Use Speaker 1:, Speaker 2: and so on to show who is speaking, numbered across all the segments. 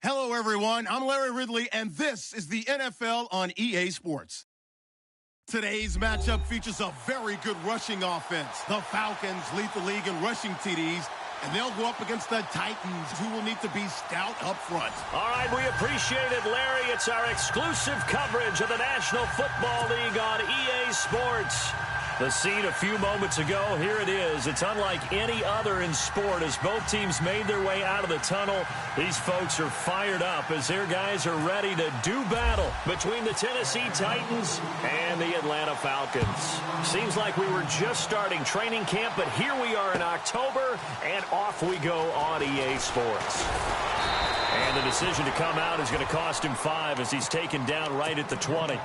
Speaker 1: Hello, everyone. I'm Larry Ridley, and this is the NFL on EA Sports. Today's matchup features a very good rushing offense. The Falcons lead the league in rushing TDs, and they'll go up against the Titans, who will need to be stout up front.
Speaker 2: All right, we appreciate it, Larry. It's our exclusive coverage of the National Football League on EA Sports. The scene a few moments ago, here it is. It's unlike any other in sport as both teams made their way out of the tunnel. These folks are fired up as their guys are ready to do battle between the Tennessee Titans and the Atlanta Falcons. Seems like we were just starting training camp, but here we are in October, and off we go on EA Sports. And the decision to come out is going to cost him 5 as he's taken down right at the 20.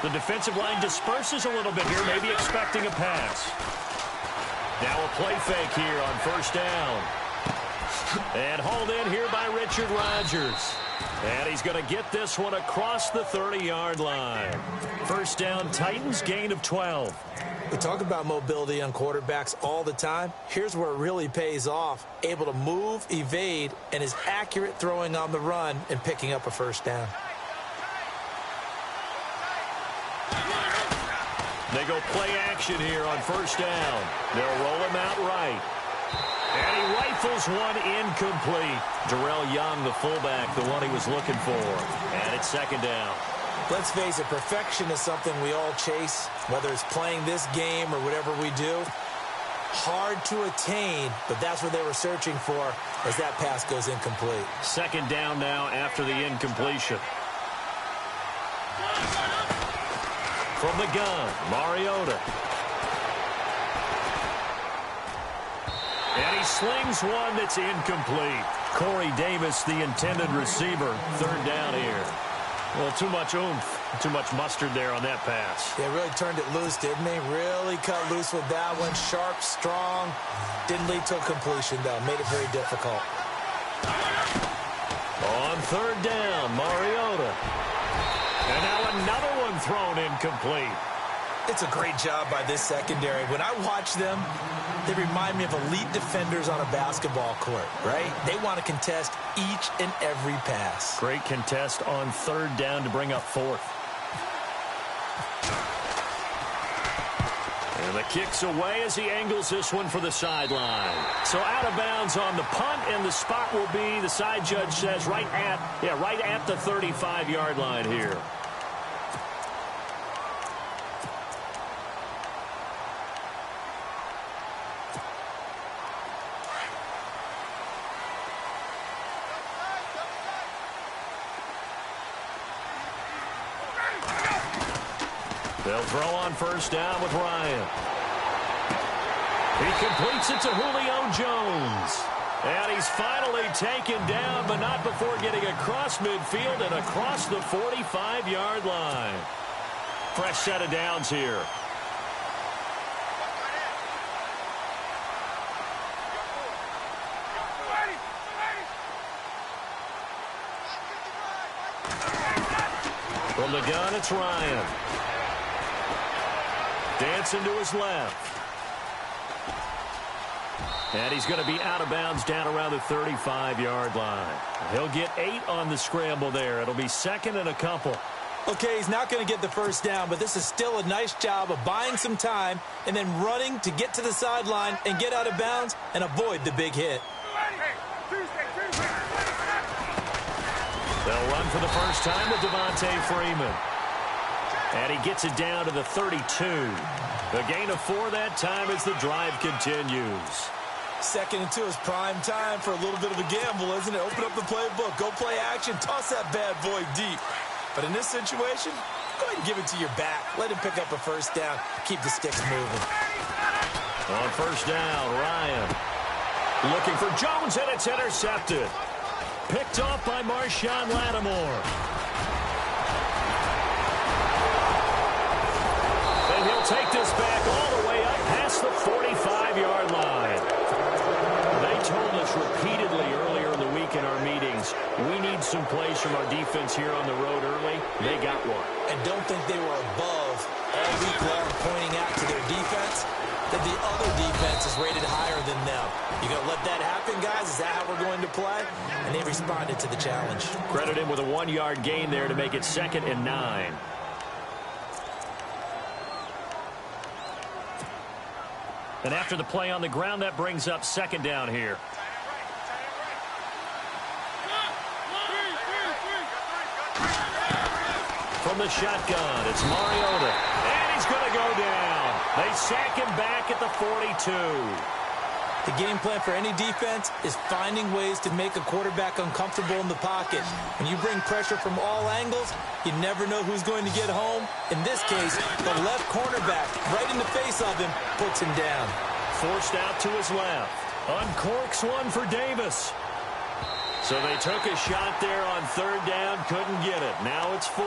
Speaker 2: The defensive line disperses a little bit here, maybe expecting a pass. Now a play fake here on first down. And hauled in here by Richard Rodgers. And he's going to get this one across the 30-yard line. First down, Titans, gain of 12.
Speaker 3: We talk about mobility on quarterbacks all the time. Here's where it really pays off. Able to move, evade, and is accurate throwing on the run and picking up a first down.
Speaker 2: They go play action here on first down. They'll roll him out right. And he rifles one incomplete. Darrell Young, the fullback, the one he was looking for. And it's second down.
Speaker 3: Let's face it, perfection is something we all chase, whether it's playing this game or whatever we do. Hard to attain, but that's what they were searching for as that pass goes incomplete.
Speaker 2: Second down now after the incompletion. From the gun, Mariota. And he slings one that's incomplete. Corey Davis, the intended receiver. Third down here. Well, too much oomph, too much mustard there on that pass.
Speaker 3: They really turned it loose, didn't they? Really cut loose with that one. Sharp, strong. Didn't lead to a completion, though. Made it very difficult.
Speaker 2: On third down, Mariota. And now another one thrown incomplete.
Speaker 3: It's a great job by this secondary. When I watch them, they remind me of elite defenders on a basketball court, right? They want to contest each and every pass.
Speaker 2: Great contest on third down to bring up fourth. And the kick's away as he angles this one for the sideline. So out of bounds on the punt, and the spot will be, the side judge says, right at the 35-yard line here. They'll throw on first down with Ryan. He completes it to Julio Jones. And he's finally taken down, but not before getting across midfield and across the 45-yard line. Fresh set of downs here. From the gun, it's Ryan. Dancing to his left. And he's going to be out of bounds down around the 35-yard line. He'll get 8 on the scramble there. It'll be second and a couple.
Speaker 3: Okay, he's not going to get the first down, but this is still a nice job of buying some time and then running to get to the sideline and get out of bounds and avoid the big hit.
Speaker 2: They'll run for the first time with Devontae Freeman. And he gets it down to the 32. A gain of 4 that time as the drive continues.
Speaker 3: Second and 2 is prime time for a little bit of a gamble, isn't it? Open up the playbook, go play action, toss that bad boy deep. But in this situation, go ahead and give it to your back. Let him pick up a first down. Keep the sticks moving.
Speaker 2: On first down, Ryan looking for Jones, and it's intercepted. Picked off by Marshawn Lattimore. And he'll take this back all the way up past the this repeatedly earlier in the week in our meetings. We need some plays from our defense here on the road early. They got one.
Speaker 3: And don't think they were above all week long pointing out to their defense that the other defense is rated higher than them. You going to let that happen, guys? Is that how we're going to play? And they responded to the challenge.
Speaker 2: Credit him with a 1-yard gain there to make it 2nd and 9. And after the play on the ground, that brings up 2nd down here. From the shotgun, it's Mariota. And he's going to go down. They sack him back at the 42.
Speaker 3: The game plan for any defense is finding ways to make a quarterback uncomfortable in the pocket. When you bring pressure from all angles, you never know who's going to get home. In this case, the left cornerback, right in the face of him, puts him down.
Speaker 2: Forced out to his left. Uncorks one for Davis. So they took a shot there on 3rd down, couldn't get it. Now it's 4.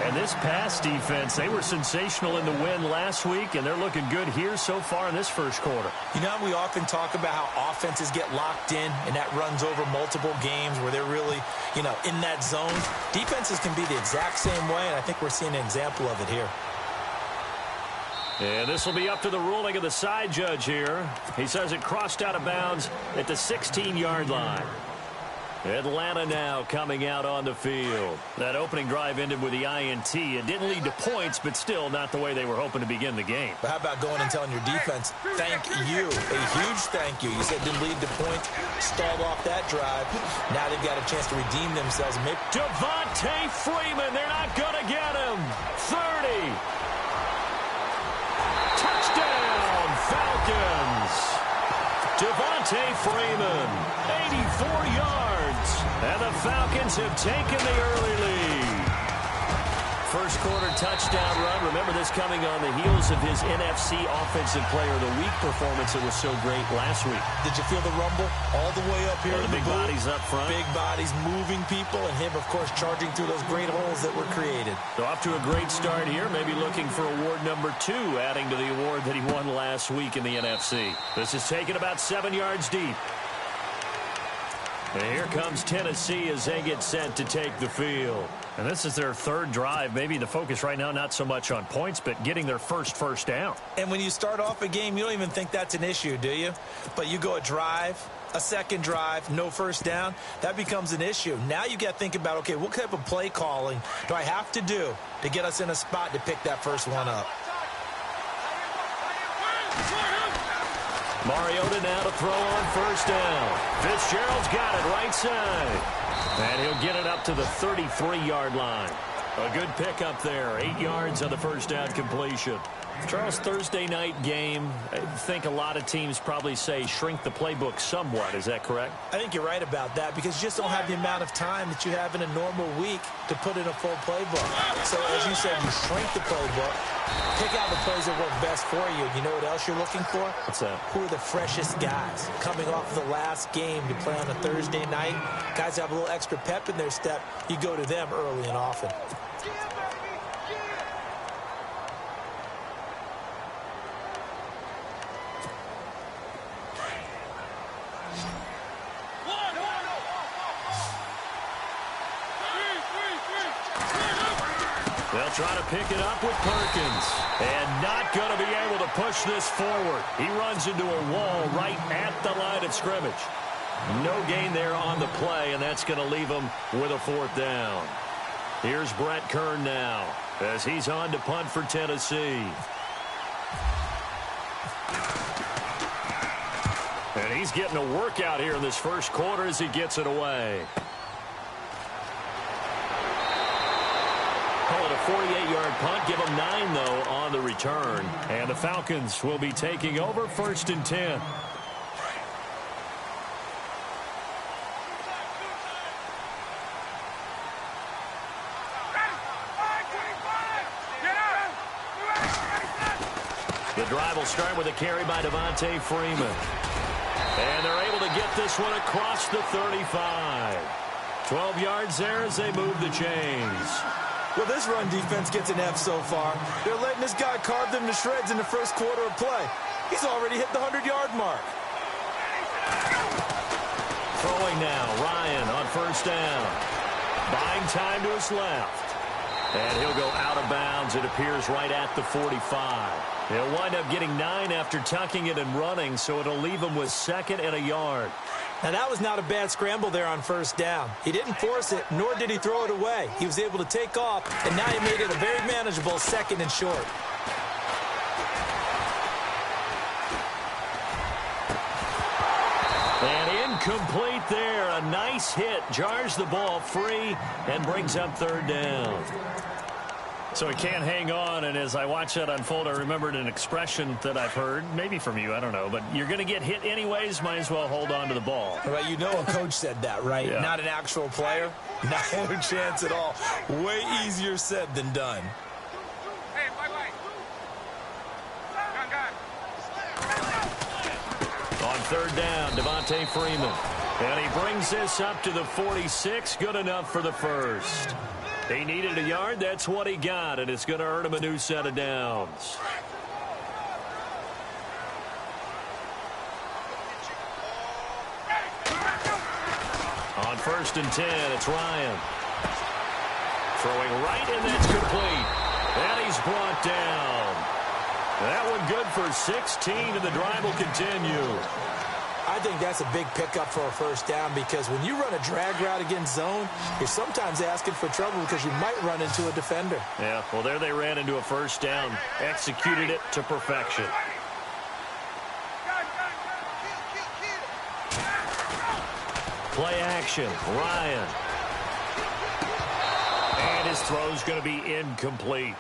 Speaker 2: And this pass defense, they were sensational in the win last week, and they're looking good here so far in this first quarter.
Speaker 3: You know, we often talk about how offenses get locked in, and that runs over multiple games where they're really, in that zone. Defenses can be the exact same way, and I think we're seeing an example of it here.
Speaker 2: And this will be up to the ruling of the side judge here. He says it crossed out of bounds at the 16-yard line. Atlanta now coming out on the field. That opening drive ended with the INT. It didn't lead to points, but still not the way they were hoping to begin the game.
Speaker 3: But how about going and telling your defense, thank you, a huge thank you. You said didn't lead to points, stalled off that drive. Now they've got a chance to redeem themselves.
Speaker 2: Devontae Freeman, they're not going to get him. 30. Touchdown, Falcons. Devontae Freeman, 84 yards. And the Falcons have taken the early lead. First quarter touchdown run. Remember this coming on the heels of his NFC Offensive Player of the Week performance that was so great last week.
Speaker 3: Did you feel the rumble all the way up here?
Speaker 2: The big bodies up front.
Speaker 3: Big bodies moving people, and him, of course, charging through those great holes that were created.
Speaker 2: So off to a great start here. Maybe looking for award number 2, adding to the award that he won last week in the NFC. This is taken about 7 yards deep. And here comes Tennessee as they get set to take the field. And this is their 3rd drive. Maybe the focus right now not so much on points, but getting their first down.
Speaker 3: And when you start off a game, you don't even think that's an issue, do you? But you go a drive, a 2nd drive, no first down, that becomes an issue. Now you got to think about, okay, what type of play calling do I have to do to get us in a spot to pick that first one up?
Speaker 2: Mariota now to throw on 1st down. Fitzgerald's got it right side. And he'll get it up to the 33-yard line. A good pickup there. 8 yards on the 1st down completion. Charles, Thursday night game, I think a lot of teams probably say shrink the playbook somewhat. Is that correct?
Speaker 3: I think you're right about that because you just don't have the amount of time that you have in a normal week to put in a full playbook. So as you said, you shrink the playbook, pick out the plays that work best for you. You know what else you're looking for?
Speaker 2: What's that?
Speaker 3: Who are the freshest guys coming off the last game to play on a Thursday night? Guys have a little extra pep in their step. You go to them early and often.
Speaker 2: They'll try to pick it up with Perkins. And not going to be able to push this forward. He runs into a wall right at the line of scrimmage. No gain there on the play, and that's going to leave him with a 4th down. Here's Brett Kern now as he's on to punt for Tennessee. And he's getting a workout here in this first quarter as he gets it away. Call it a 48-yard punt. Give them 9, though, on the return. And the Falcons will be taking over 1st and 10. The drive will start with a carry by Devontae Freeman. And they're able to get this one across the 35. 12 yards there as they move the chains.
Speaker 3: Well, this run defense gets an F so far. They're letting this guy carve them to shreds in the first quarter of play. He's already hit the 100-yard mark.
Speaker 2: Throwing now, Ryan on first down. Buying time to his left. And he'll go out of bounds, it appears, right at the 45. He'll wind up getting 9 after tucking it and running, so it'll leave him with 2nd and a yard.
Speaker 3: Now, that was not a bad scramble there on first down. He didn't force it, nor did he throw it away. He was able to take off, and now he made it a very manageable 2nd and short.
Speaker 2: And incomplete there. A nice hit. Jars the ball free and brings up 3rd down. So he can't hang on, and as I watch that unfold, I remembered an expression that I've heard, maybe from you, I don't know, but you're going to get hit anyways, might as well hold on to the ball.
Speaker 3: Right, you know a coach said that, right?
Speaker 2: Yeah.
Speaker 3: Not an actual player. No chance at all. Way easier said than done.
Speaker 4: Hey, bye-bye.
Speaker 2: On 3rd down, Devontae Freeman. And he brings this up to the 46. Good enough for the first. He needed a yard. That's what he got, and it's going to earn him a new set of downs. On 1st and 10, it's Ryan. Throwing right, and that's complete. And he's brought down. That one good for 16, and the drive will continue.
Speaker 3: I think that's a big pickup for a first down because when you run a drag route against zone, you're sometimes asking for trouble because you might run into a defender.
Speaker 2: Yeah, well, there they ran into a first down. Executed it to perfection. Play action. Ryan. And his throw's going to be incomplete.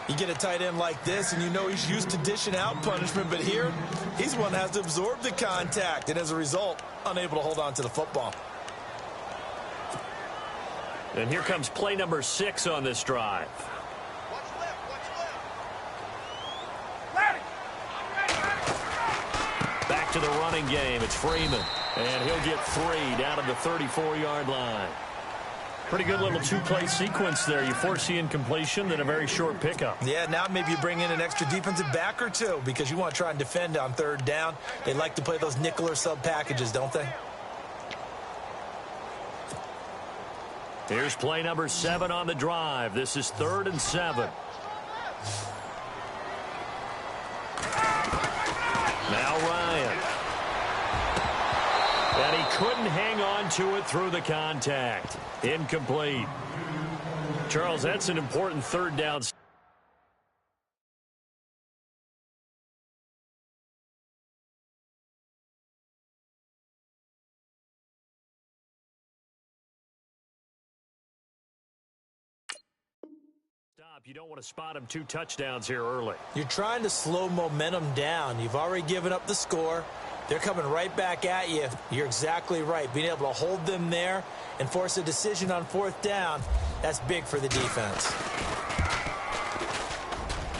Speaker 3: You get a tight end like this, and you know he's used to dishing out punishment, but here, he's the one that has to absorb the contact, and as a result, unable to hold on to the football.
Speaker 2: And here comes play number 6 on this drive. Back to the running game. It's Freeman, and he'll get 3 down to the 34-yard line. Pretty good little 2-play sequence there. You force the incompletion, then a very short pickup.
Speaker 3: Yeah, now maybe you bring in an extra defensive back or 2 because you want to try and defend on 3rd down. They like to play those nickel or sub packages, don't they?
Speaker 2: Here's play number 7 on the drive. This is 3rd and 7. Now Ryan. And he couldn't hang on to it through the contact. Incomplete. Charles, that's an important 3rd down. You don't want to spot him 2 touchdowns here early.
Speaker 3: You're trying to slow momentum down. You've already given up the score. They're coming right back at you. You're exactly right. Being able to hold them there and force a decision on 4th down, that's big for the defense.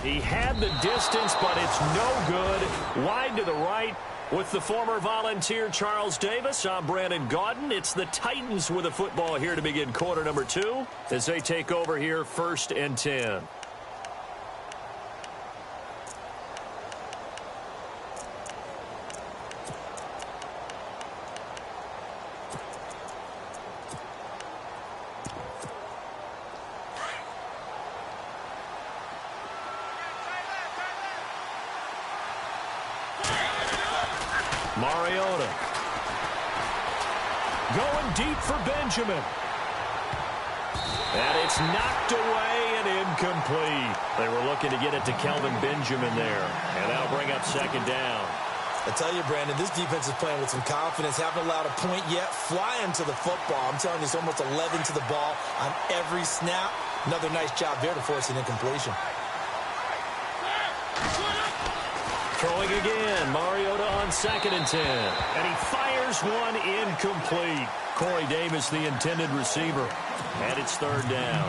Speaker 2: He had the distance, but it's no good. Wide to the right. With the former Volunteer Charles Davis, I'm Brandon Gaudin. It's the Titans with the football here to begin quarter number 2 as they take over here 1st and 10. Mariota. Going deep for Benjamin. And it's knocked away and incomplete. They were looking to get it to Kelvin Benjamin there. And that'll bring up 2nd down.
Speaker 3: I tell you, Brandon, this defense is playing with some confidence. Haven't allowed a point yet. Flying to the football. I'm telling you, it's almost 11 to the ball on every snap. Another nice job there to force an incompletion.
Speaker 2: Throwing again. Mariota on 2nd and 10. And he fires one incomplete. Corey Davis, the intended receiver. And it's 3rd down.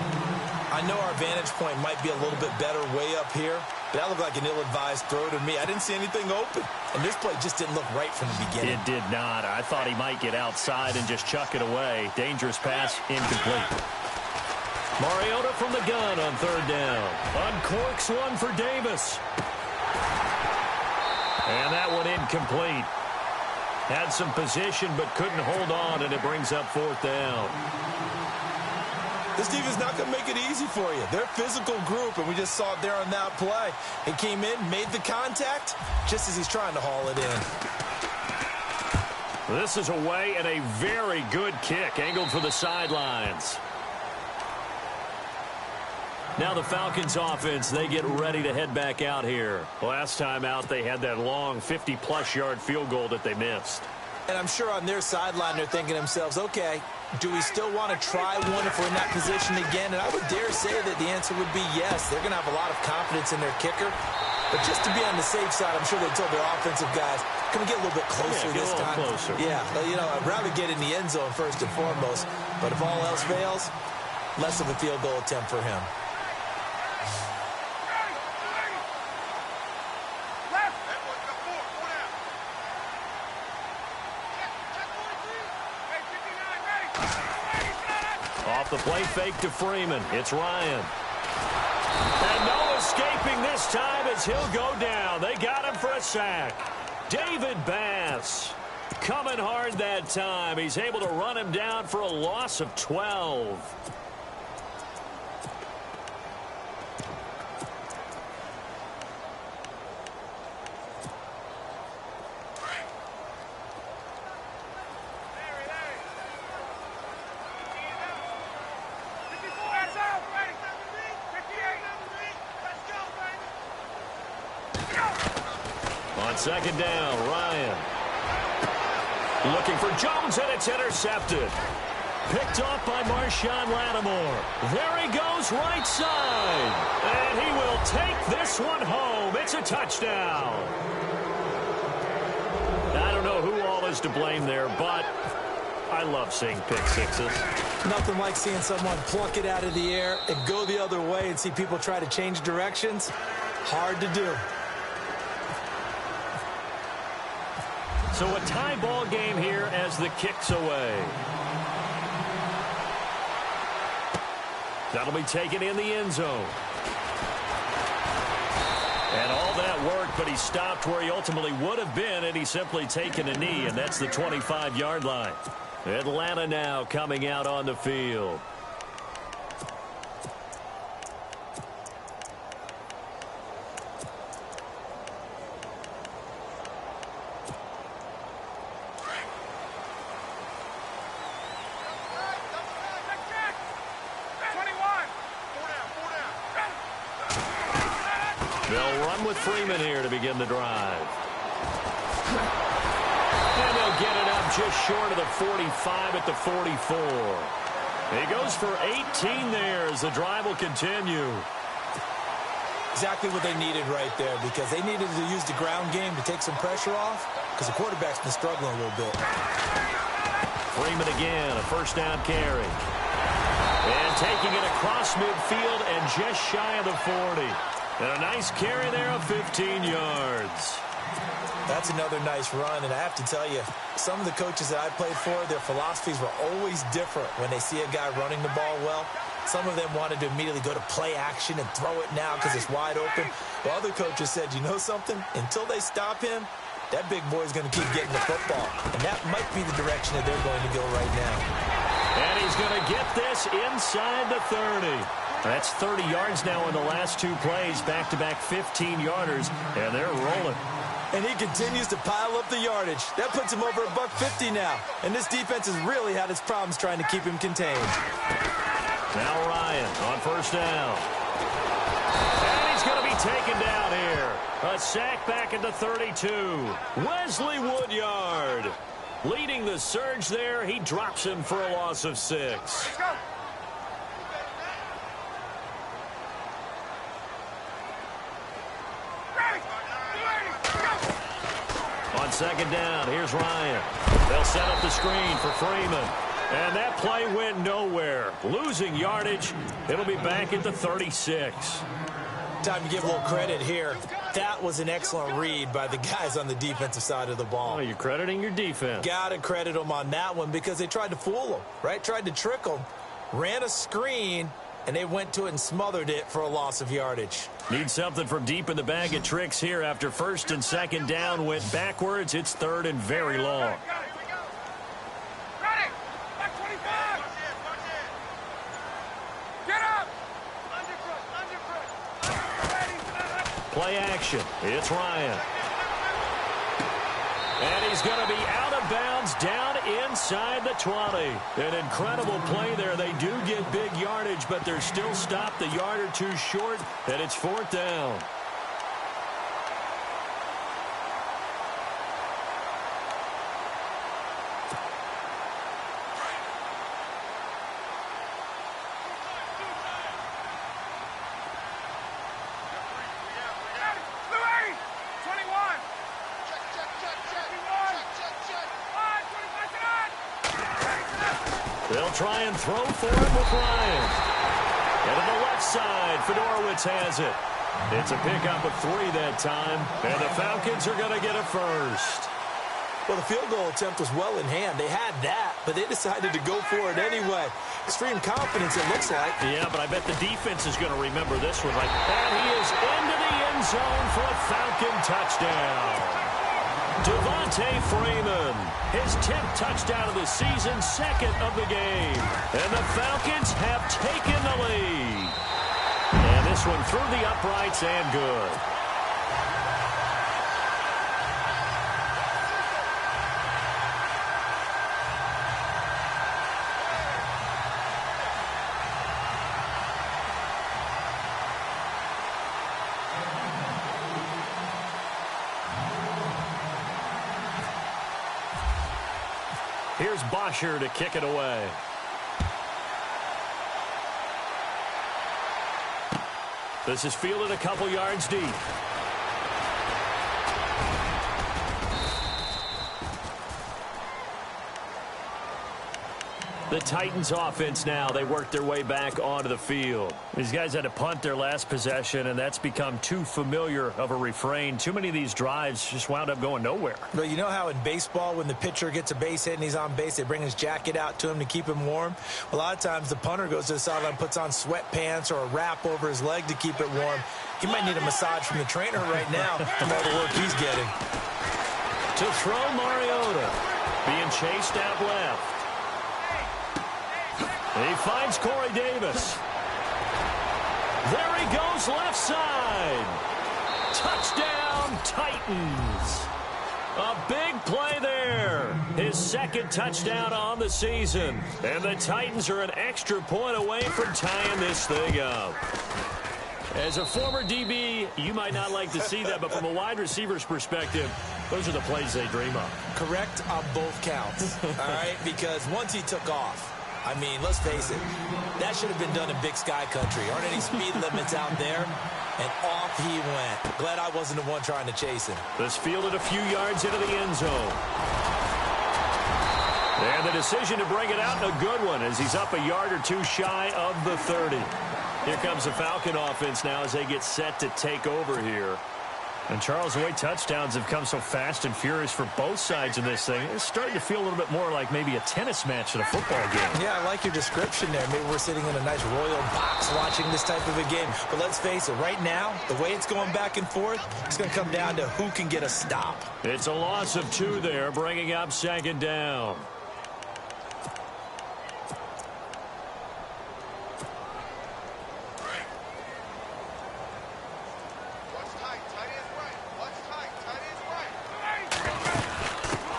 Speaker 3: I know our vantage point might be a little bit better way up here, but that looked like an ill-advised throw to me. I didn't see anything open. And this play just didn't look right from the beginning.
Speaker 2: It did not. I thought he might get outside and just chuck it away. Dangerous pass, incomplete. Mariota from the gun on 3rd down. Uncorks one for Davis. And that one incomplete. Had some position but couldn't hold on, and it brings up 4th down.
Speaker 3: This defense is not going to make it easy for you. They're a physical group, and we just saw it there on that play. He came in, made the contact, just as he's trying to haul it in.
Speaker 2: This is away and a very good kick, angled for the sidelines. Now the Falcons offense, they get ready to head back out here. Last time out, they had that long 50-plus yard field goal that they missed.
Speaker 3: And I'm sure on their sideline, they're thinking to themselves, okay, do we still want to try one if we're in that position again? And I would dare say that the answer would be yes. They're going to have a lot of confidence in their kicker. But just to be on the safe side, I'm sure they told their offensive guys, can we get a little bit closer this time?
Speaker 2: Closer.
Speaker 3: Yeah, you know, I'd rather get in the end zone first and foremost. But if all else fails, less of a field goal attempt for him.
Speaker 2: Off the play fake to Freeman. It's Ryan. And no escaping this time as he'll go down. They got him for a sack. David Bass coming hard that time. He's able to run him down for a loss of 12. On 2nd down, Ryan. Looking for Jones, and it's intercepted. Picked off by Marshawn Lattimore. There he goes, right side. And he will take this one home. It's a touchdown. I don't know who all is to blame there, but I love seeing pick sixes.
Speaker 3: Nothing like seeing someone pluck it out of the air and go the other way and see people try to change directions. Hard to do.
Speaker 2: So a tie ball game here as the kick's away. That'll be taken in the end zone. And all that worked, but he stopped where he ultimately would have been, and he's simply taken a knee, and that's the 25-yard line. Atlanta now coming out on the field. They'll run with Freeman here to begin the drive. And they'll get it up just short of the 45 at the 44. He goes for 18 there as the drive will continue.
Speaker 3: Exactly what they needed right there, because they needed to use the ground game to take some pressure off, because the quarterback's been struggling a little bit.
Speaker 2: Freeman again, a first down carry. And taking it across midfield and just shy of the 40. And a nice carry there of 15 yards.
Speaker 3: That's another nice run, and I have to tell you, some of the coaches that I played for, their philosophies were always different when they see a guy running the ball well. Some of them wanted to immediately go to play action and throw it now because it's wide open. While other coaches said, you know something? Until they stop him, that big boy's going to keep getting the football. And that might be the direction that they're going to go right now.
Speaker 2: And he's going to get this inside the 30. That's 30 yards now in the last two plays, back-to-back 15-yarders, and they're rolling.
Speaker 3: And he continues to pile up the yardage. That puts him over $150 now. And this defense has really had its problems trying to keep him contained.
Speaker 2: Now Ryan on first down. And he's going to be taken down here. A sack back at the 32. Wesley Woodyard leading the surge there. He drops him for a loss of 6. On second down, here's Ryan. They'll set up the screen for Freeman. And that play went nowhere. Losing yardage. It'll be back at the 36.
Speaker 3: Time to give a little credit here. That was an excellent read by the guys on the defensive side of the ball.
Speaker 2: Oh, you're crediting your defense.
Speaker 3: Got to credit them on that one because they tried to fool them, right? Tried to trick them. Ran a screen, and they went to it and smothered it for a loss of yardage.
Speaker 2: Need something from deep in the bag of tricks here after first and second down went backwards. It's third and very long.
Speaker 4: Ready. Back 25. Get up. Underfoot.
Speaker 2: Play action. It's Ryan. And he's going to be out of bounds down inside the 20. An incredible play there. They do get big yardage, but they're still stopped a yard or two short, and it's fourth down. They'll try and throw for it with Ryan. And to the left side, Fedorowicz has it. It's a pickup of 3 that time, and the Falcons are going to get a first.
Speaker 3: Well, the field goal attempt was well in hand. They had that, but they decided to go for it anyway. Extreme confidence, it looks like.
Speaker 2: Yeah, but I bet the defense is going to remember this one. And he is into the end zone for a Falcon touchdown. Devontae Freeman, his 10th touchdown of the season, second of the game. And the Falcons have taken the lead. And this one through the uprights and good. Here's Bosher to kick it away. This is fielded a couple yards deep. The Titans offense now, they work their way back onto the field. These guys had to punt their last possession, and that's become too familiar of a refrain. Too many of these drives just wound up going nowhere.
Speaker 3: But you know how in baseball, when the pitcher gets a base hit and he's on base, they bring his jacket out to him to keep him warm? A lot of times the punter goes to the sideline, puts on sweatpants or a wrap over his leg to keep it warm. He might need a massage from the trainer right now from all the work he's getting.
Speaker 2: To throw Mariota, being chased out left. He finds Corey Davis. There he goes left side. Touchdown, Titans. A big play there. His second touchdown on the season. And the Titans are an extra point away from tying this thing up. As a former DB, you might not like to see that, but from a wide receiver's perspective, those are the plays they dream of.
Speaker 3: Correct on both counts, all right? Because once he took off, I mean, let's face it, that should have been done in Big Sky Country. Aren't any speed limits out there? And off he went. Glad I wasn't the one trying to chase him.
Speaker 2: This fielded a few yards into the end zone. And the decision to bring it out, a good one, as he's up a yard or two shy of the 30. Here comes the Falcon offense now as they get set to take over here. And, Charles, the way touchdowns have come so fast and furious for both sides of this thing, it's starting to feel a little bit more like maybe a tennis match than a football game.
Speaker 3: Yeah, I like your description there. Maybe we're sitting in a nice royal box watching this type of a game. But let's face it, right now, the way it's going back and forth, it's going to come down to who can get a stop.
Speaker 2: It's a loss of 2 there, bringing up second down.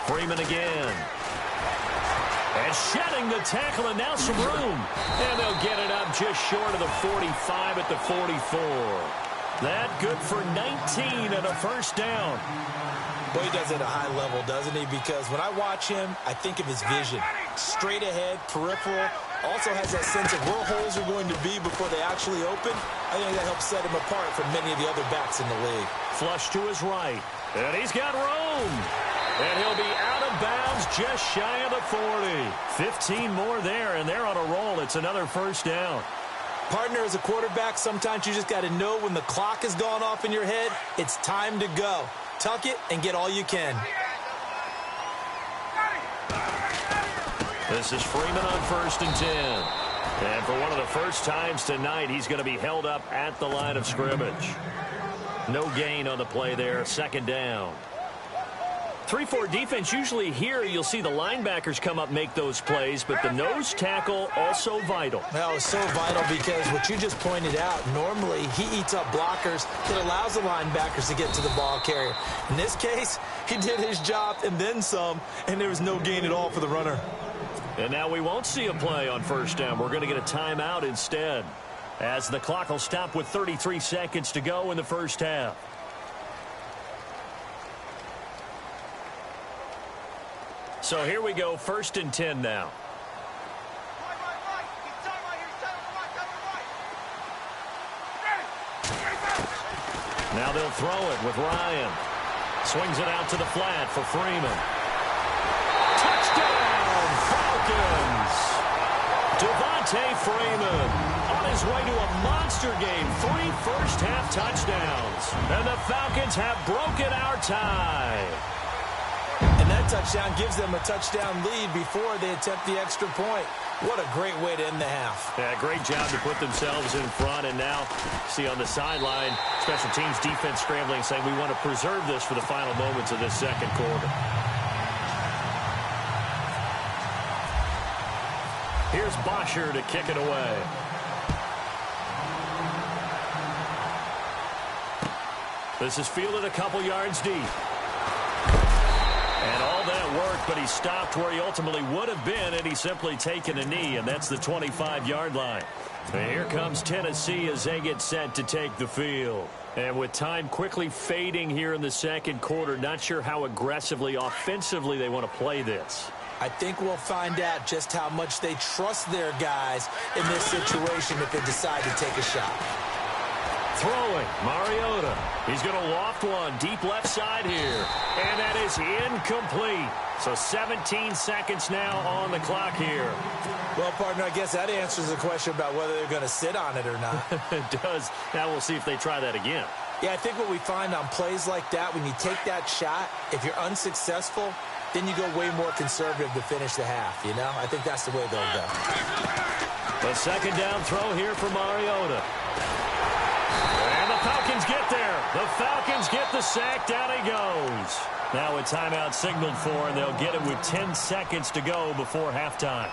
Speaker 2: Freeman again. And shedding the tackle, and now some room. And they'll get it up just short of the 45 at the 44. That good for 19 and a first down.
Speaker 3: Boy, he does it at a high level, doesn't he? Because when I watch him, I think of his vision. Straight ahead, peripheral. Also has that sense of where holes are going to be before they actually open. I think that helps set him apart from many of the other backs in the league.
Speaker 2: Flush to his right. And he's got room. And he'll be out of bounds just shy of the 40. 15 more there, and they're on a roll. It's another first down.
Speaker 3: Partner, as a quarterback, sometimes you just got to know when the clock has gone off in your head, it's time to go. Tuck it and get all you can.
Speaker 2: This is Freeman on 1st and 10. And for one of the first times tonight, he's going to be held up at the line of scrimmage. No gain on the play there, second down. 3-4 defense, usually here you'll see the linebackers come up, make those plays, but the nose tackle also vital.
Speaker 3: Well, it's so vital because what you just pointed out, normally he eats up blockers that allows the linebackers to get to the ball carrier. In this case, he did his job and then some, and there was no gain at all for the runner.
Speaker 2: And now we won't see a play on first down. We're going to get a timeout instead, as the clock will stop with 33 seconds to go in the first half. So here we go, 1st and 10 now. Now they'll throw it with Ryan. Swings it out to the flat for Freeman. Touchdown, Falcons! Devontae Freeman on his way to a monster game. 3 first-half touchdowns. And the Falcons have broken our tie.
Speaker 3: And that touchdown gives them a touchdown lead before they attempt the extra point. What a great way to end the half.
Speaker 2: Yeah, great job to put themselves in front. And now, see on the sideline, special teams defense scrambling, saying we want to preserve this for the final moments of this second quarter. Here's Bosher to kick it away. This is fielded a couple yards deep. And all that worked, but he stopped where he ultimately would have been, and he's simply taken a knee, and that's the 25-yard line. And here comes Tennessee as they get set to take the field. And with time quickly fading here in the second quarter, not sure how aggressively, offensively they want to play this.
Speaker 3: I think we'll find out just how much they trust their guys in this situation if they decide to take a shot.
Speaker 2: Throwing, Mariota. He's going to loft one deep left side here. And that is incomplete. So 17 seconds now on the clock here.
Speaker 3: Well, partner, I guess that answers the question about whether they're going to sit on it or not.
Speaker 2: It does. Now we'll see if they try that again.
Speaker 3: Yeah, I think what we find on plays like that, when you take that shot, if you're unsuccessful, then you go way more conservative to finish the half, you know? I think that's the way they'll go.
Speaker 2: The second down throw here for Mariota. And the Falcons get there. The Falcons get the sack. Down he goes. Now a timeout signaled for, and they'll get it with 10 seconds to go before halftime.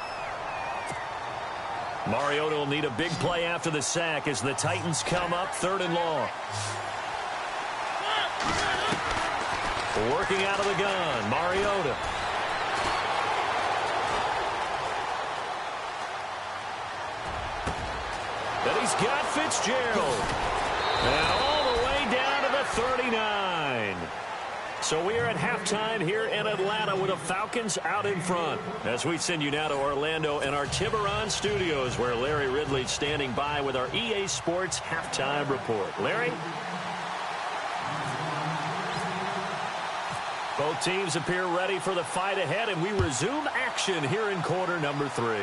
Speaker 2: Mariota will need a big play after the sack as the Titans come up 3rd and long. Working out of the gun, Mariota. Then he's got Fitzgerald. And all the way down to the 39. So we are at halftime here in Atlanta with the Falcons out in front. As we send you now to Orlando and our Tiburon studios, where Larry Ridley's standing by with our EA Sports halftime report. Larry? Both teams appear ready for the fight ahead, and we resume action here in quarter number 3.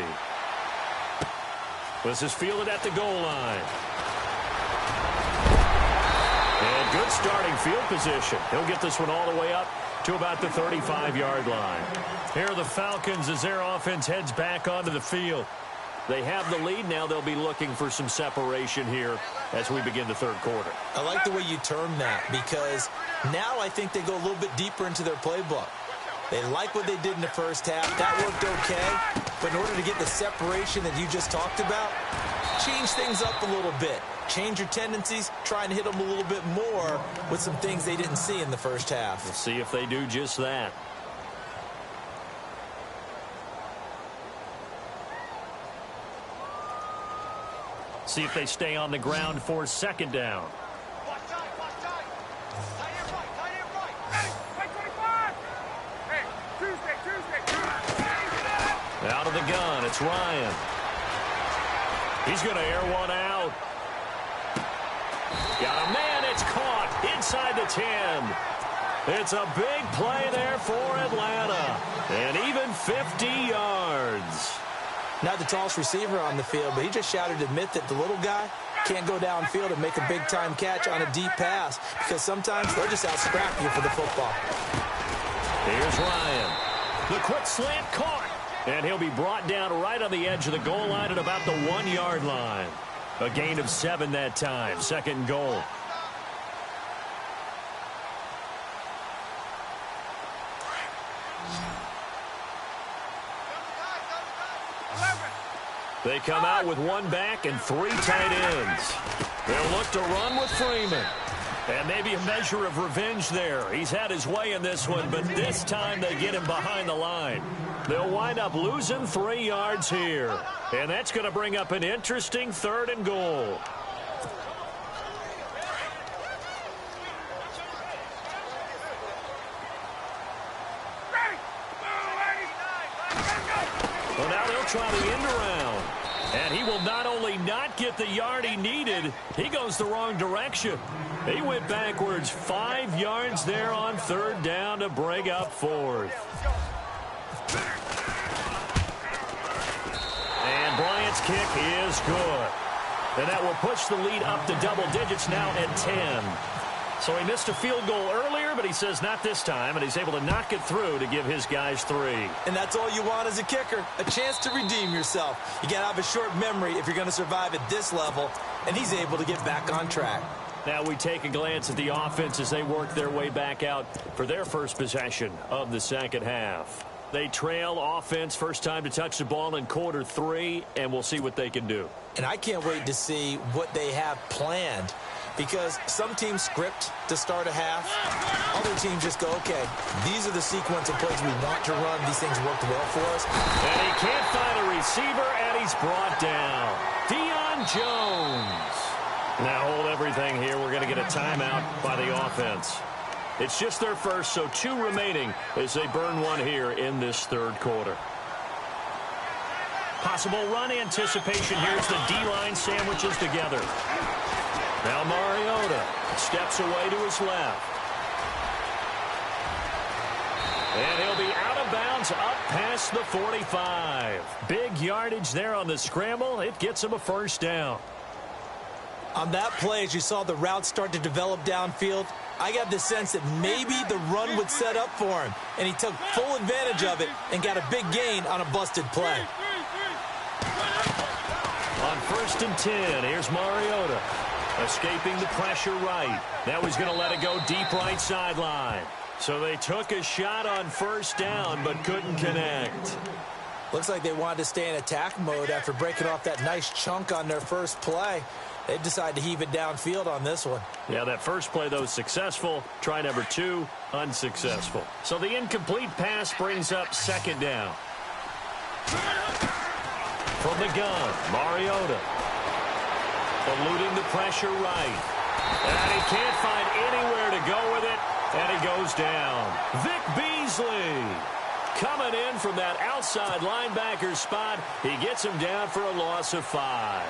Speaker 2: This is fielded at the goal line. And good starting field position. He'll get this one all the way up to about the 35-yard line. Here are the Falcons as their offense heads back onto the field. They have the lead. Now they'll be looking for some separation here as we begin the third quarter.
Speaker 3: I like the way you term that, because now I think they go a little bit deeper into their playbook. They like what they did in the first half. That worked okay. But in order to get the separation that you just talked about, change things up a little bit. Change your tendencies. Try and hit them a little bit more with some things they didn't see in the first half.
Speaker 2: We'll see if they do just that. See if they stay on the ground for second down. Out of the gun, it's Ryan. He's going to air one out. Got a man, it's caught inside the 10. It's a big play there for Atlanta. And even 50 yards.
Speaker 3: Not the tallest receiver on the field, but he just shouted to admit that the little guy can't go downfield and make a big-time catch on a deep pass, because sometimes they'll just out-scrap you for the football.
Speaker 2: Here's Ryan. The quick slant caught. And he'll be brought down right on the edge of the goal line at about the 1-yard line. A gain of 7 that time. Second and goal. They come out with 1 back and 3 tight ends. They'll look to run with Freeman. And maybe a measure of revenge there. He's had his way in this one, but this time they get him behind the line. They'll wind up losing 3 yards here. And that's going to bring up an interesting 3rd and goal. Well, now they'll try the end around. And he will not only not get the yard he needed, he goes the wrong direction. He went backwards 5 yards there on 3rd down to bring up 4th. And Bryant's kick is good. And that will push the lead up to double digits now at 10. So he missed a field goal earlier, but he says not this time, and he's able to knock it through to give his guys 3.
Speaker 3: And that's all you want as a kicker, a chance to redeem yourself. You got to have a short memory if you're going to survive at this level, and he's able to get back on track.
Speaker 2: Now we take a glance at the offense as they work their way back out for their first possession of the second half. They trail offense, first time to touch the ball in quarter 3, and we'll see what they can do.
Speaker 3: And I can't wait to see what they have planned, because some teams script to start a half. Other teams just go, okay, these are the sequence of plays we want to run. These things worked well for us.
Speaker 2: And he can't find a receiver, and he's brought down. Deion Jones. Now hold everything here. We're going to get a timeout by the offense. It's just their first, so 2 remaining as they burn 1 here in this 3rd quarter. Possible run anticipation. Here's the D-line sandwiches together. Now Mariota steps away to his left. And he'll be out of bounds up past the 45. Big yardage there on the scramble. It gets him a first down.
Speaker 3: On that play, as you saw the route start to develop downfield, I got the sense that maybe the run would set up for him. And he took full advantage of it and got a big gain on a busted play.
Speaker 2: On 1st and 10, here's Mariota. Escaping the pressure right. Now he's going to let it go deep right sideline. So they took a shot on 1st down but couldn't connect.
Speaker 3: Looks like they wanted to stay in attack mode after breaking off that nice chunk on their first play. They decided to heave it downfield on this one.
Speaker 2: Yeah, that first play, though, successful. Try number 2, unsuccessful. So the incomplete pass brings up 2nd down. From the gun, Mariota. Eluding the pressure right. And he can't find anywhere to go with it. And he goes down. Vic Beasley coming in from that outside linebacker spot. He gets him down for a loss of 5.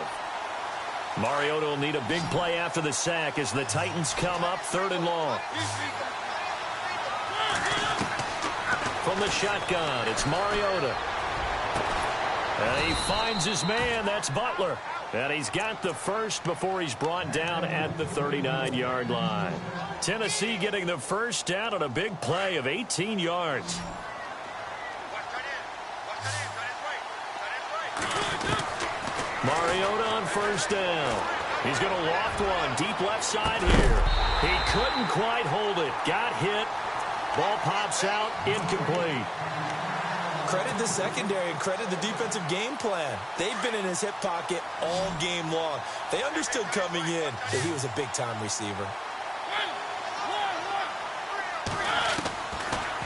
Speaker 2: Mariota will need a big play after the sack as the Titans come up 3rd and long. From the shotgun, it's Mariota. And he finds his man. That's Butler. And he's got the first before he's brought down at the 39-yard line. Tennessee getting the first down on a big play of 18 yards. Mariota on 1st down. He's going to loft one deep left side here. He couldn't quite hold it. Got hit. Ball pops out. Incomplete.
Speaker 3: Credit the secondary and credit the defensive game plan. They've been in his hip pocket all game long. They understood coming in that he was a big-time receiver.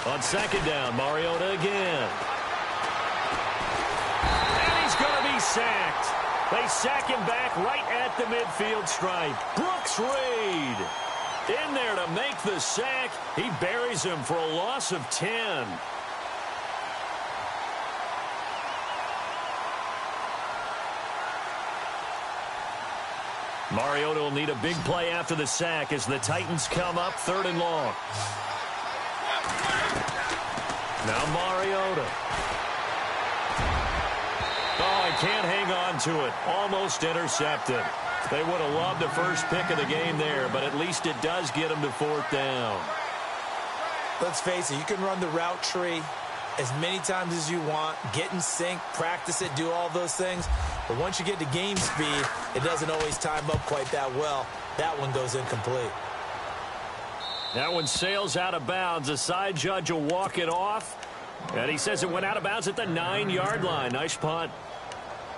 Speaker 2: On 2nd down, Mariota again. And he's going to be sacked. They sack him back right at the midfield stripe. Brooks Reed in there to make the sack. He buries him for a loss of 10. Mariota will need a big play after the sack as the Titans come up 3rd and long. Now Mariota. Oh, he can't hang on to it. Almost intercepted. They would have loved the first pick of the game there, but at least it does get them to 4th down.
Speaker 3: Let's face it, you can run the route tree as many times as you want, get in sync, practice it, do all those things. But once you get to game speed, it doesn't always time up quite that well. That one goes incomplete.
Speaker 2: That one sails out of bounds. The side judge will walk it off. And he says it went out of bounds at the 9-yard line. Nice punt.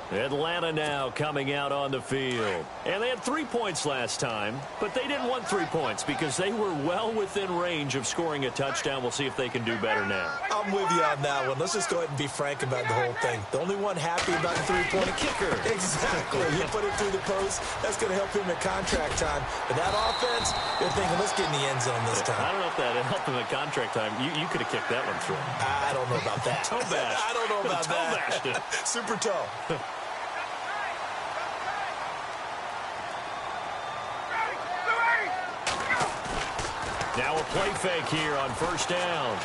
Speaker 2: Atlanta now coming out on the field. And they had 3 points last time, but they didn't want 3 points because they were well within range of scoring a touchdown. We'll see if they can do better now.
Speaker 3: I'm with you on that one. Let's just go ahead and be frank about the whole thing. The only one happy about the 3-point
Speaker 2: kicker.
Speaker 3: Exactly. He put it through the post. That's going to help him at contract time. But that offense, you're thinking, let's get in the end zone this time.
Speaker 2: I don't know if that helped him at contract time. You could have kicked that one through.
Speaker 3: I don't know about that.
Speaker 2: Toe bash.
Speaker 3: I don't know about
Speaker 2: toe
Speaker 3: that.
Speaker 2: Bashed it.
Speaker 3: Super toe.
Speaker 2: Now a play fake here on first down.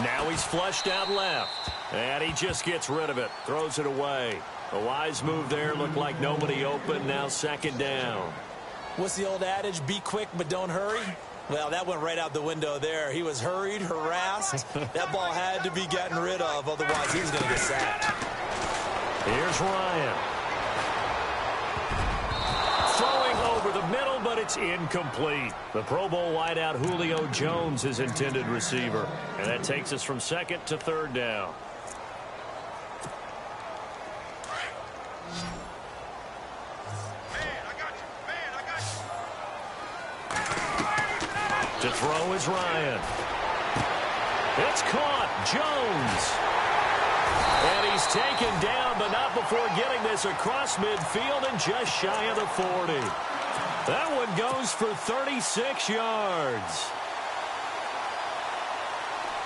Speaker 2: Now he's flushed out left. And he just gets rid of it. Throws it away. A wise move there. Looked like nobody open. Now second down.
Speaker 3: What's the old adage? Be quick, but don't hurry. Well, that went right out the window there. He was hurried, harassed. That ball had to be gotten rid of. Otherwise, he was going to get sacked.
Speaker 2: Here's Ryan. Throwing over the middle, but it's incomplete. The Pro Bowl wideout Julio Jones is intended receiver. And that takes us from second to third down. To throw is Ryan. It's caught. Jones. And he's taken down, but not before getting this across midfield and just shy of the 40. That one goes for 36 yards.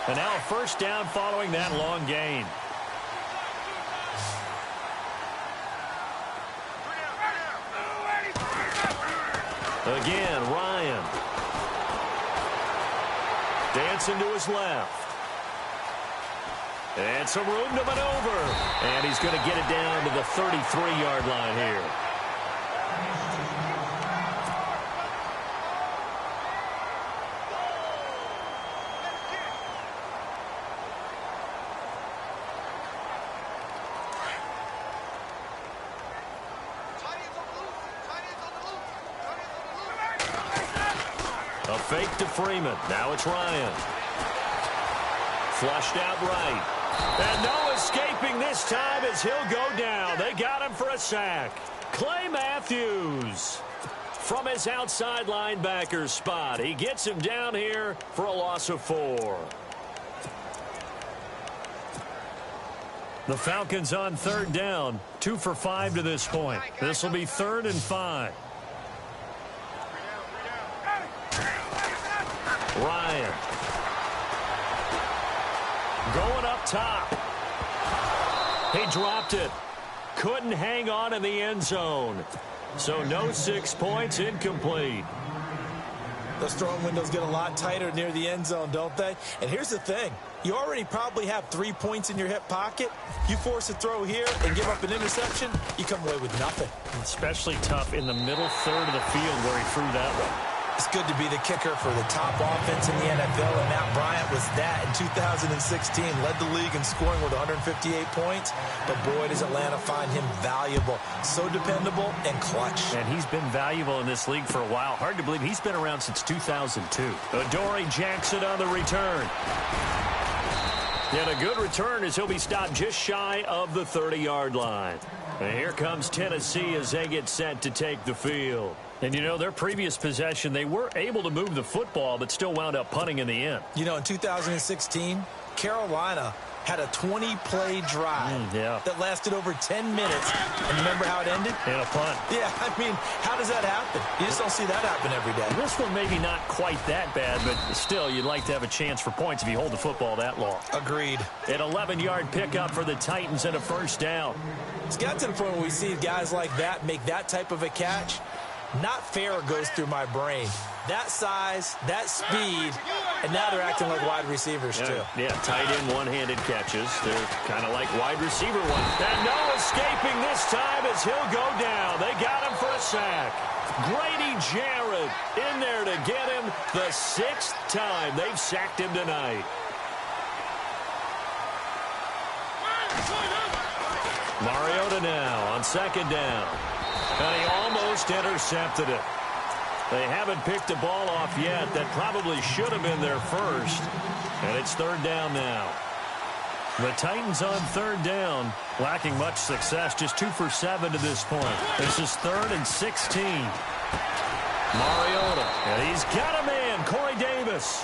Speaker 2: And now a first down following that long gain. Again, Ryan. Dancing to his left. And some room to maneuver. And he's going to get it down to the 33-yard line here. A fake to Freeman. Now it's Ryan. Flushed out right. And no escaping this time as he'll go down. They got him for a sack. Clay Matthews from his outside linebacker spot. He gets him down here for a loss of 4. The Falcons on third down. 2 for 5 to this point. This will be 3rd and 5. Ryan. Going up top. He dropped it. Couldn't hang on in the end zone. So no 6 points, incomplete.
Speaker 3: Those throwing windows get a lot tighter near the end zone, don't they? And here's the thing. You already probably have 3 points in your hip pocket. You force a throw here and give up an interception, you come away with nothing.
Speaker 2: Especially tough in the middle third of the field where he threw that one.
Speaker 3: It's good to be the kicker for the top offense in the NFL, and Matt Bryant was that in 2016. Led the league in scoring with 158 points, but boy, does Atlanta find him valuable. So dependable and clutch.
Speaker 2: And he's been valuable in this league for a while. Hard to believe he's been around since 2002. Adoree Jackson on the return. And a good return as he'll be stopped just shy of the 30-yard line. And here comes Tennessee as they get set to take the field. And, you know, their previous possession, they were able to move the football, but still wound up punting in the end.
Speaker 3: You know, in 2016, Carolina had a 20-play drive that lasted over 10 minutes. And remember how it ended?
Speaker 2: And a punt.
Speaker 3: Yeah, I mean, how does that happen? You just don't see that happen every day.
Speaker 2: This one maybe not quite that bad, but still, you'd like to have a chance for points if you hold the football that long.
Speaker 3: Agreed.
Speaker 2: An 11-yard pickup for the Titans and a first down.
Speaker 3: It's got to the point where we see guys like that make that type of a catch. Not fair goes through my brain. That size, that speed, and now they're acting like wide receivers too.
Speaker 2: Yeah, tight end one-handed catches. They're kind of like wide receiver ones. And no escaping this time as he'll go down. They got him for a sack. Grady Jarrett Jared in there to get him the 6th time they've sacked him tonight. Mariota now on 2nd down. And he almost intercepted it. They haven't picked a ball off yet. That probably should have been their first. And it's 3rd down now. The Titans on 3rd down, lacking much success, just 2 for 7 to this point. This is 3rd and 16. Mariota, and he's got a man, Corey Davis.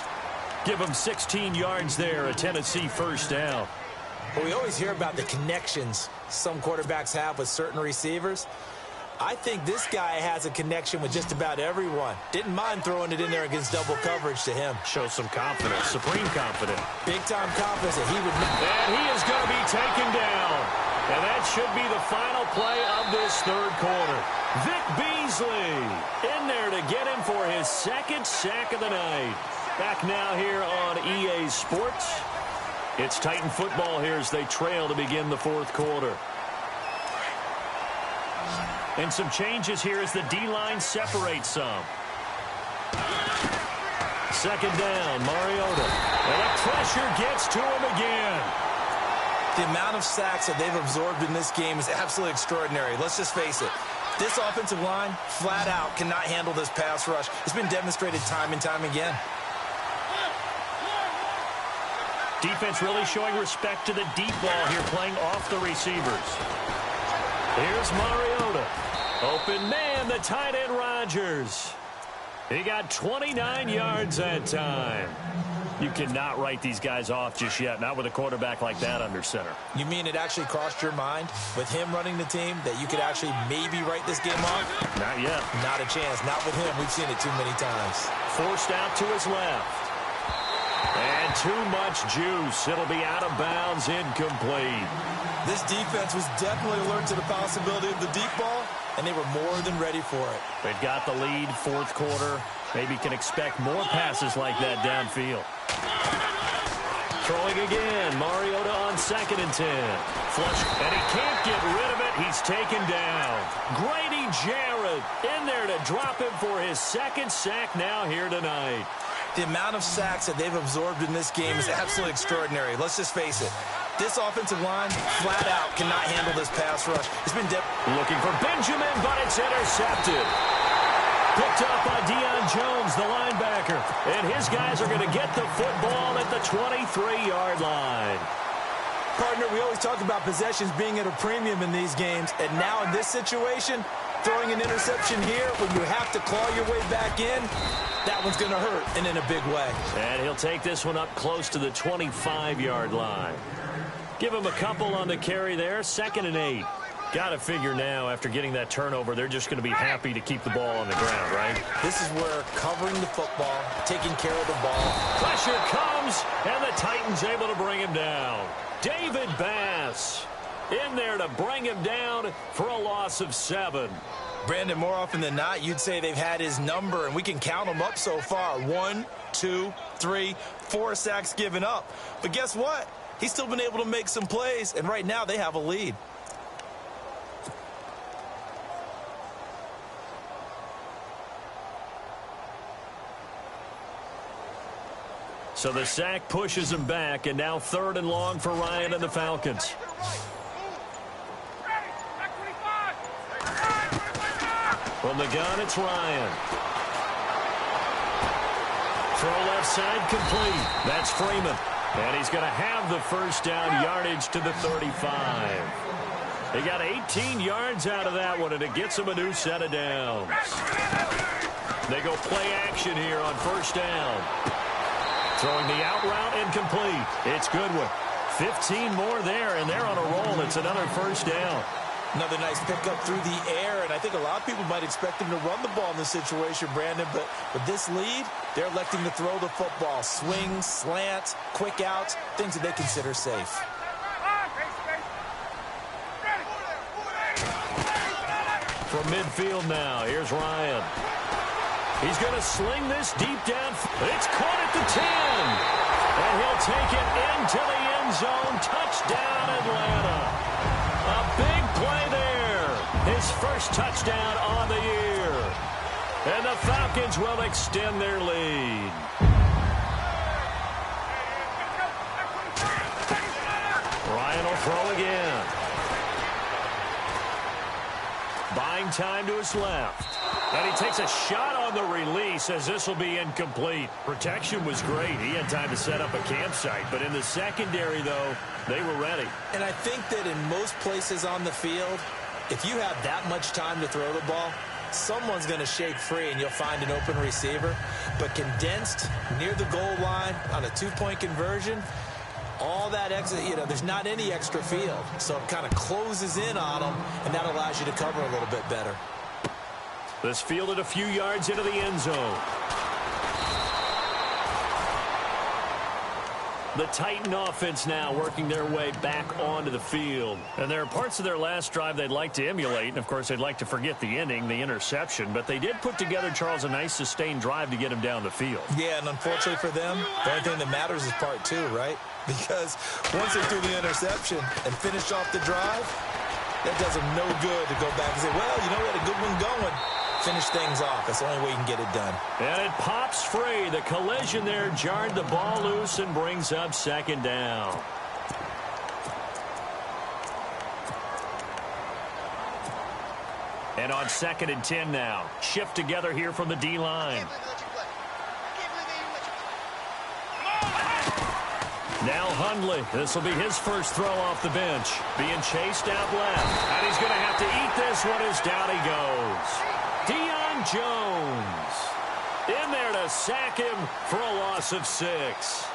Speaker 2: Give him 16 yards there, a Tennessee 1st down.
Speaker 3: Well, we always hear about the connections some quarterbacks have with certain receivers. I think this guy has a connection with just about everyone. Didn't mind throwing it in there against double coverage to him.
Speaker 2: Shows some confidence, supreme confidence.
Speaker 3: Big-time confidence that he would...
Speaker 2: And he is going to be taken down. And that should be the final play of this 3rd quarter. Vic Beasley in there to get him for his 2nd sack of the night. Back now here on EA Sports. It's Titan football here as they trail to begin the 4th quarter. And some changes here as the D-line separates some. 2nd down, Mariota. And the pressure gets to him again.
Speaker 3: The amount of sacks that they've absorbed in this game is absolutely extraordinary. Let's just face it. This offensive line, flat out, cannot handle this pass rush. It's been demonstrated time and time again.
Speaker 2: Defense really showing respect to the deep ball here, playing off the receivers. Here's Mariota. Open man, the tight end Rodgers. He got 29 yards that time. You cannot write these guys off just yet, not with a quarterback like that under center.
Speaker 3: You mean it actually crossed your mind with him running the team that you could actually maybe write this game off?
Speaker 2: Not yet.
Speaker 3: Not a chance. Not with him. We've seen it too many times.
Speaker 2: Forced out to his left. And too much juice. It'll be out of bounds, incomplete.
Speaker 3: This defense was definitely alert to the possibility of the deep ball, and they were more than ready for it.
Speaker 2: They've got the lead, 4th quarter. Maybe can expect more passes like that downfield. Throwing again. Mariota on 2nd and 10. Flush, and he can't get rid of it. He's taken down. Grady Jarrett in there to drop him for his 2nd sack now here tonight.
Speaker 3: The amount of sacks that they've absorbed in this game is absolutely extraordinary. Let's just face it. This offensive line, flat out, cannot handle this pass rush. It's been
Speaker 2: looking for Benjamin, but it's intercepted. Picked up by Deion Jones, the linebacker. And his guys are going to get the football at the 23-yard line.
Speaker 3: Partner, we always talk about possessions being at a premium in these games. And now in this situation, throwing an interception here when you have to claw your way back in, that one's going to hurt, and in a big way.
Speaker 2: And he'll take this one up close to the 25-yard line. Give him a couple on the carry there, 2nd and 8. Got to figure now, after getting that turnover, they're just going to be happy to keep the ball on the ground, right?
Speaker 3: This is where covering the football, taking care of the ball.
Speaker 2: Pressure comes, and the Titans able to bring him down. David Bass in there to bring him down for a loss of 7.
Speaker 3: Brandon, more often than not, you'd say they've had his number, and we can count them up so far. 1, 2, 3, 4 sacks given up. But guess what? He's still been able to make some plays, and right now they have a lead.
Speaker 2: So the sack pushes him back, and now 3rd and long for Ryan and the Falcons. From the gun, it's Ryan. Throw left side complete. That's Freeman. And he's going to have the 1st down, yardage to the 35. He got 18 yards out of that one, and it gets him a new set of downs. They go play action here on 1st down. Throwing the out route incomplete. It's Goodwin. 15 more there, and they're on a roll. It's another 1st down.
Speaker 3: Another nice pickup through the air, and I think a lot of people might expect him to run the ball in this situation, Brandon, but with this lead, they're electing to throw the football. Swing, slant, quick outs, things that they consider safe.
Speaker 2: From midfield now, here's Ryan. He's going to sling this deep down. It's caught at the 10. And he'll take it into the end zone. Touchdown, Atlanta. A big play there. His first touchdown on the year. And the Falcons will extend their lead. Ryan will throw again. Buying time to his left. And he takes a shot on the release as this will be incomplete. Protection was great. He had time to set up a campsite. But in the secondary, though, they were ready.
Speaker 3: And I think that in most places on the field, if you have that much time to throw the ball, someone's going to shake free and you'll find an open receiver. But condensed near the goal line on a two-point conversion, all that extra, there's not any extra field. So it kind of closes in on them, and that allows you to cover a little bit better.
Speaker 2: This fielded a few yards into the end zone. The Titan offense now working their way back onto the field. And there are parts of their last drive they'd like to emulate. And, of course, they'd like to forget the ending, the interception. But they did put together, Charles, a nice sustained drive to get him down the field.
Speaker 3: Yeah, and unfortunately for them, the only thing that matters is part two, right? Because once they threw the interception and finished off the drive, that does them no good to go back and say, well, we had a good one going. Finish things off. That's the only way you can get it done.
Speaker 2: And it pops free. The collision there jarred the ball loose and brings up second down. And on 2nd and 10 now. Shift together here from the D-line. Now Hundley. This will be his first throw off the bench. Being chased out left. And he's going to have to eat this one as down he goes. Deion Jones in there to sack him for a loss of 6.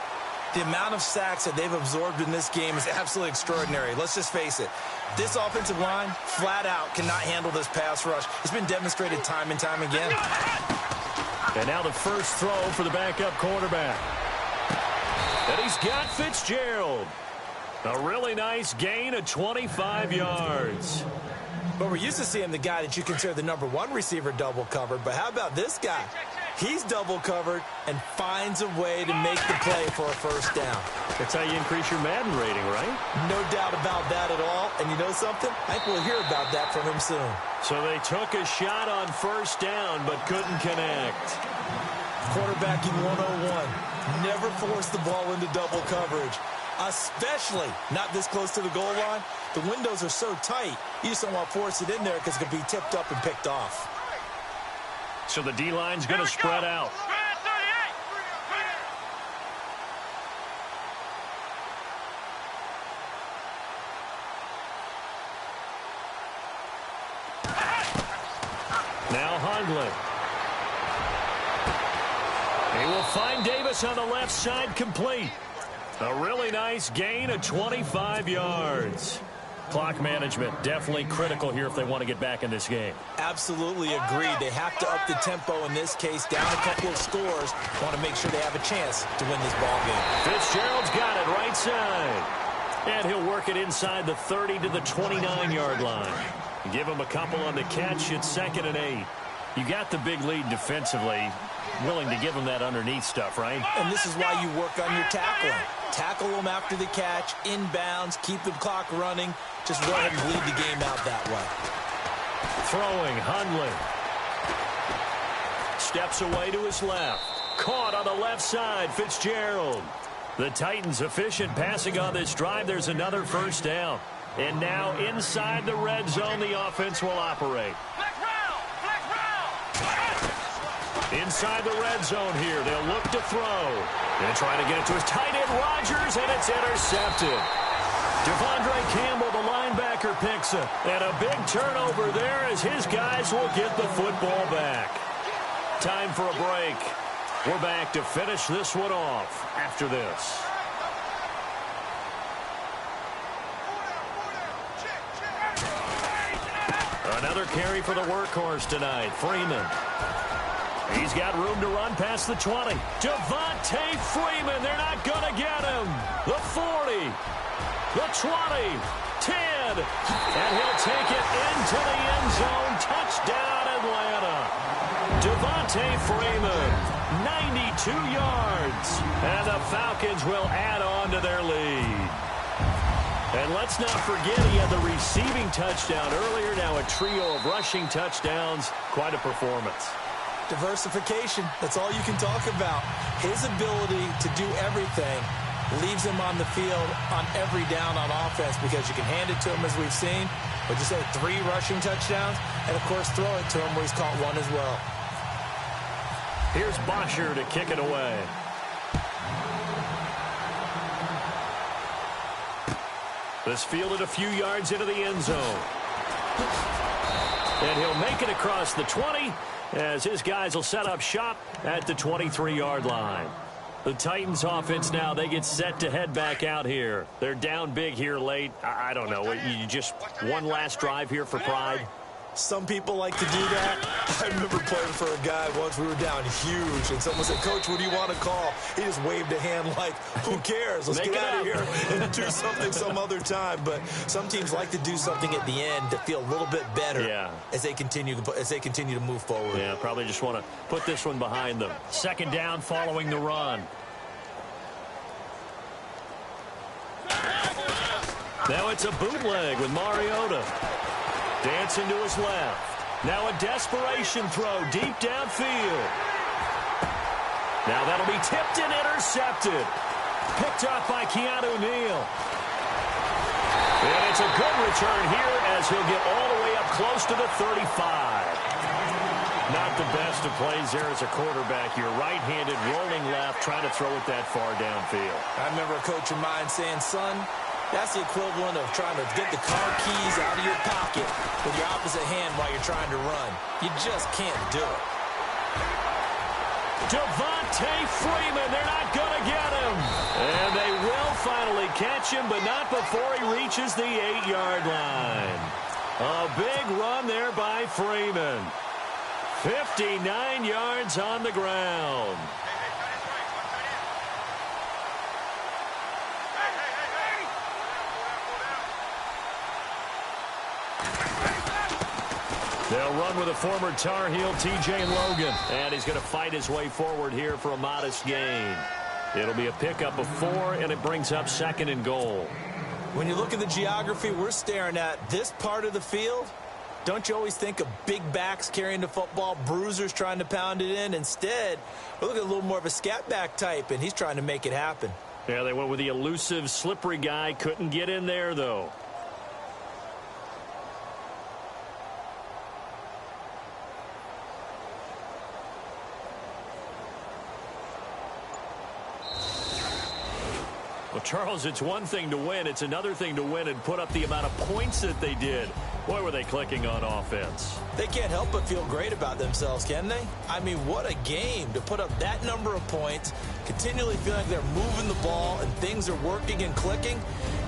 Speaker 3: The amount of sacks that they've absorbed in this game is absolutely extraordinary. Let's just face it. This offensive line, flat out, cannot handle this pass rush. It's been demonstrated time and time again.
Speaker 2: And now the first throw for the backup quarterback. And he's got Fitzgerald. A really nice gain of 25 yards.
Speaker 3: But we're used to seeing the guy that you consider the number one receiver double covered. But how about this guy? He's double covered and finds a way to make the play for a first down.
Speaker 2: That's how you increase your Madden rating, right?
Speaker 3: No doubt about that at all. And you know something? I think we'll hear about that from him soon.
Speaker 2: So they took a shot on first down but couldn't connect.
Speaker 3: Quarterbacking 101. Never force the ball into double coverage. Especially not this close to the goal line. The windows are so tight, you just don't want to force it in there because it could be tipped up and picked off.
Speaker 2: So the D-line's going to spread out. Now Hundley. He will find Davis on the left side complete. A really nice gain of 25 yards. Clock management definitely critical here if they want to get back in this game.
Speaker 3: Absolutely agreed. They have to up the tempo in this case, down a couple of scores. Want to make sure they have a chance to win this ball game.
Speaker 2: Fitzgerald's got it right side. And he'll work it inside the 30 to the 29-yard line. Give him a couple on the catch. It's 2nd and 8. You got the big lead defensively. Willing to give them that underneath stuff, right?
Speaker 3: And this is why you work on your tackling. Tackle them after the catch, inbounds, keep the clock running. Just go ahead and bleed the game out that way.
Speaker 2: Throwing, Hundley. Steps away to his left. Caught on the left side, Fitzgerald. The Titans efficient passing on this drive. There's another first down. And now inside the red zone, the offense will operate. Inside the red zone here. They'll look to throw. They're trying to get it to his tight end, Rodgers, and it's intercepted. Devondre Campbell, the linebacker, picks it. And a big turnover there as his guys will get the football back. Time for a break. We're back to finish this one off after this. Another carry for the workhorse tonight, Freeman. He's got room to run past the 20. Devontae Freeman, they're not going to get him. The 40, the 20, 10, and he'll take it into the end zone. Touchdown, Atlanta. Devontae Freeman, 92 yards, and the Falcons will add on to their lead. And let's not forget he had the receiving touchdown earlier. Now a trio of rushing touchdowns. Quite a performance.
Speaker 3: Diversification, that's all you can talk about. His ability to do everything leaves him on the field on every down on offense because you can hand it to him as we've seen. But you say 3 rushing touchdowns, and of course throw it to him where he's caught 1 as well.
Speaker 2: Here's Bosher to kick it away. This fielded a few yards into the end zone. And he'll make it across the 20 as his guys will set up shop at the 23-yard line. The Titans offense now, they get set to head back out here. They're down big here late. I don't know. You just one last drive here for pride.
Speaker 3: Some people like to do that. I remember playing for a guy once. We were down huge, and someone said, "Coach, what do you want to call?" He just waved a hand like, who cares? Let's get out of here and do something some other time. But some teams like to do something at the end to feel a little bit better as they continue to move forward.
Speaker 2: Yeah, probably just want to put this one behind them. Second down following the run. Now it's a bootleg with Mariota. Dancing to his left. Now a desperation throw deep downfield. Now that'll be tipped and intercepted. Picked up by Keanu Neal. And it's a good return here as he'll get all the way up close to the 35. Not the best of plays there as a quarterback. You're right-handed, rolling left, trying to throw it that far downfield.
Speaker 3: I remember a coach of mine saying, son, that's the equivalent of trying to get the car keys out of your pocket with your opposite hand while you're trying to run. You just can't do it.
Speaker 2: Devontae Freeman, they're not going to get him. And they will finally catch him, but not before he reaches the 8-yard line. A big run there by Freeman. 59 yards on the ground. They'll run with a former Tar Heel, T.J. Logan. And he's going to fight his way forward here for a modest gain. It'll be a pickup of 4, and it brings up 2nd and goal.
Speaker 3: When you look at the geography we're staring at, this part of the field, don't you always think of big backs carrying the football, bruisers trying to pound it in? Instead, we're looking at a little more of a scat back type, and he's trying to make it happen.
Speaker 2: Yeah, they went with the elusive, slippery guy. Couldn't get in there, though. Well, Charles, it's one thing to win. It's another thing to win and put up the amount of points that they did. Boy, were they clicking on offense.
Speaker 3: They can't help but feel great about themselves, can they? I mean, what a game to put up that number of points, continually feeling like they're moving the ball and things are working and clicking.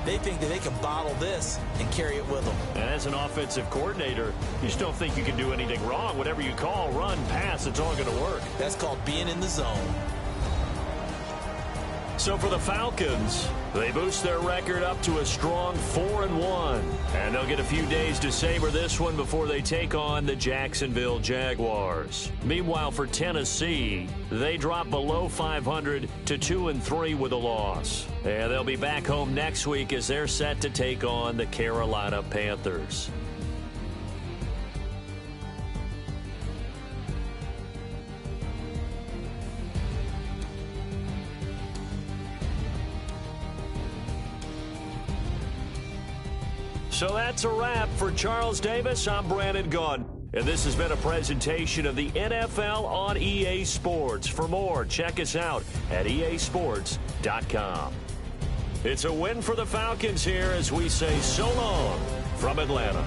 Speaker 3: They think that they can bottle this and carry it with them.
Speaker 2: And as an offensive coordinator, you just don't think you can do anything wrong. Whatever you call, run, pass, it's all going to work.
Speaker 3: That's called being in the zone.
Speaker 2: So for the Falcons, they boost their record up to a strong 4-1. And they'll get a few days to savor this one before they take on the Jacksonville Jaguars. Meanwhile, for Tennessee, they drop below 500 to 2-3 with a loss. And they'll be back home next week as they're set to take on the Carolina Panthers. So that's a wrap. For Charles Davis, I'm Brandon Gunn. And this has been a presentation of the NFL on EA Sports. For more, check us out at easports.com. It's a win for the Falcons here as we say so long from Atlanta.